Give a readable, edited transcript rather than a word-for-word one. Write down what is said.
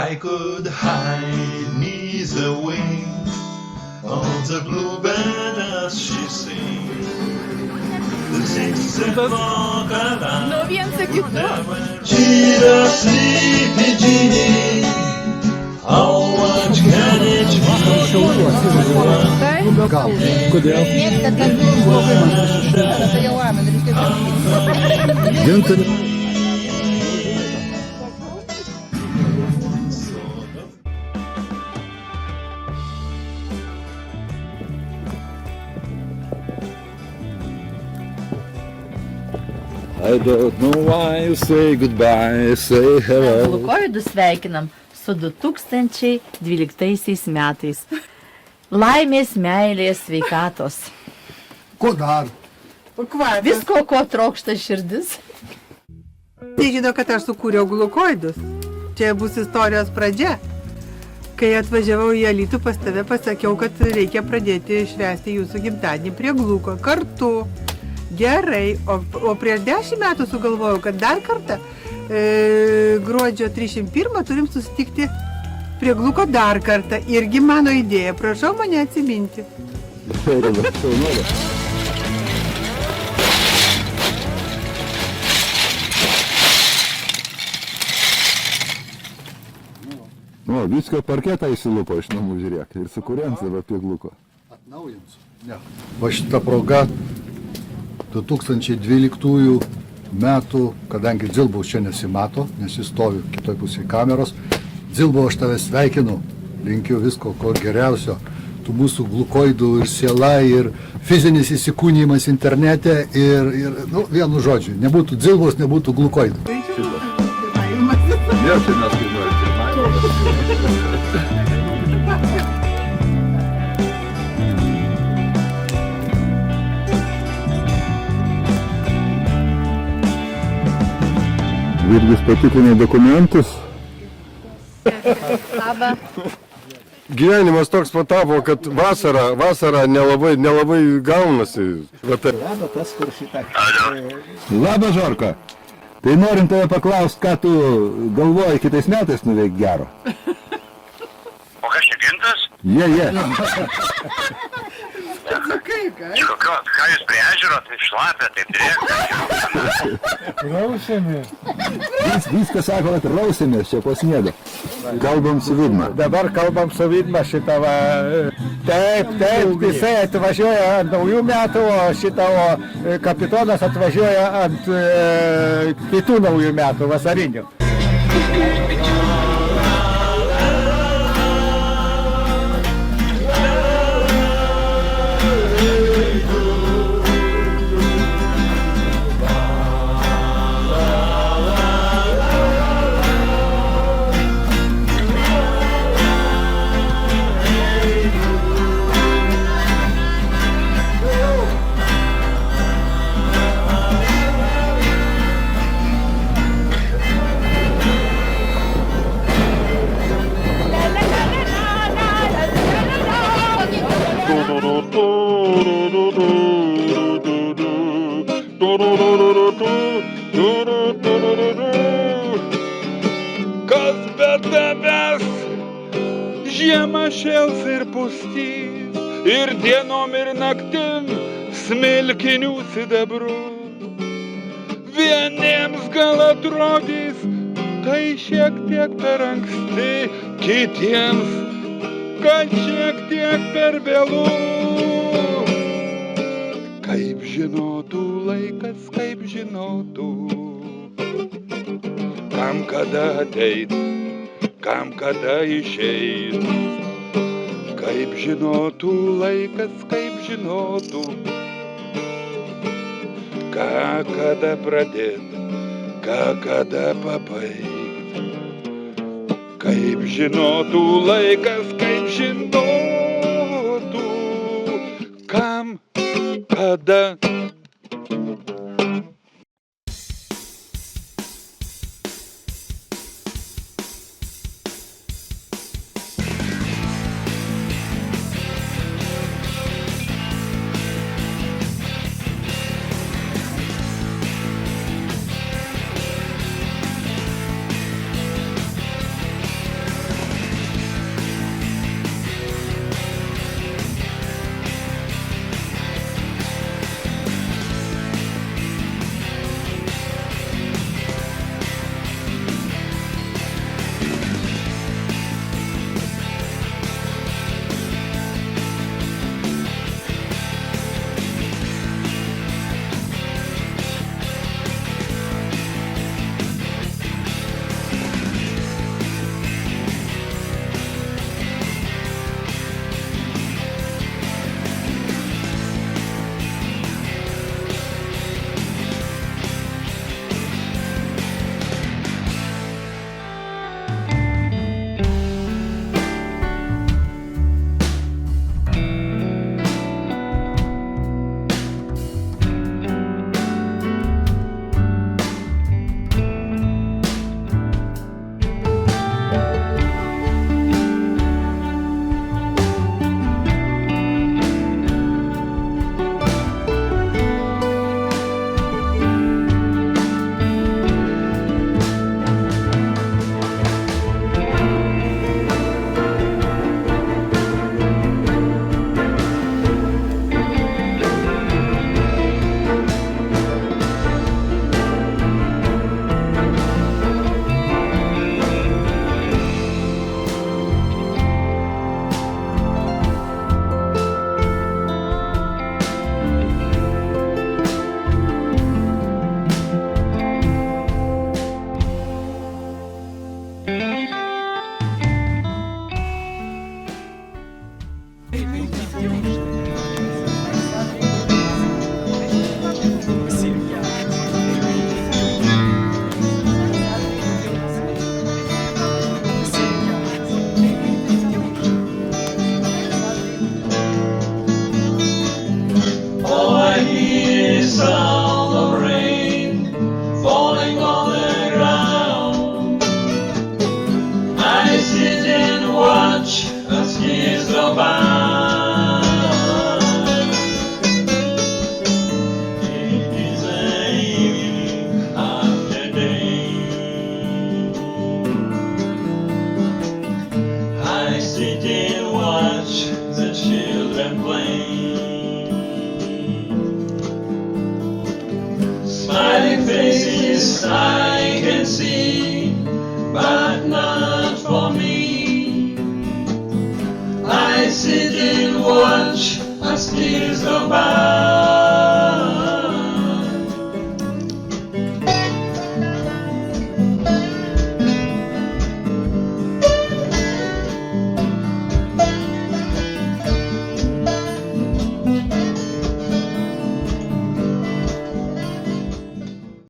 I could hide 'neath the wing of the bluebird as she sings. The zigzag crocodile. Ну, він це кіно. Cheer a sleepy genie. How much can it be? I don't know why you say goodbye, say hello. Glukojų sveikinam su 2012 metais. Laimės, meilės, sveikatos. Ko dar? Visko, ko trokšta širdis. Tai žino, kad aš sukūriau glukoidus. Čia bus istorijos pradžia. Kai atvažiavau į Alytų pas tave, pasakiau, kad reikia pradėti švęsti jūsų gimtadienį prie gluko kartu. Gerai, o prieš 10 metų sugalvojau, kad dar kartą gruodžio 31 turim susitikti prie gluko dar kartą. Irgi mano idėja, prašau mane atsiminti. Nu, viską parketą įsilupo iš namų, žiūrėk, ir sukūrėms dabar prie gluko. Atnaujinsiu. Ne. Va šitą progą 2012 metų, kadangi Dzilbaus čia nesimato, nes jis stovi kitoj pusėje kameros, Dzilbau, aš tave sveikinu, linkiu visko, ko geriausio, tų mūsų glukoidų ir siela, ir fizinis įsikūnymas internete, ir nu, vienu žodžiu, nebūtų Dzilbaus, nebūtų glukoidų. Ne, čia mes kaip nori. Virgis patikrino dokumentus. Labą. Gyvenimas toks patapo, kad vasara nelabai gaunasi. Labas, Žorko. Tai norim tave paklausti, ką tu galvoji kitais metais nuveikti gero. O kas čia gintas? Jie. Ką jūs prie ežero, taip šlapia, taip drėgna? Rausėmės. Viskas sako, kad rausėmės čia po sniego. Kalbam su Vidma. Dabar kalbam su Vidma šitą va. Taip, jisai atvažiuoja ant naujų metų, o šitą kapitonas atvažiuoja ant kitų naujų metų, vasarinių. Kas be tavęs žiemą šėls ir pustys, ir dienom ir naktim smilkinių sidabru. Vieniems gal atrodys, tai šiek tiek per anksti, kitiems, kad šiek tiek per vėlu. Kaip žinotų laikas, kaip žinotų, kam kada ateit, kam kada išeit. Kaip žinotų laikas, kaip žinotų, ką kada pradėt, ką kada pabaigt. Kaip žinotų laikas, kaip žinotų, kam kada. faces I can see, but not for me. I sit and watch as tears go by.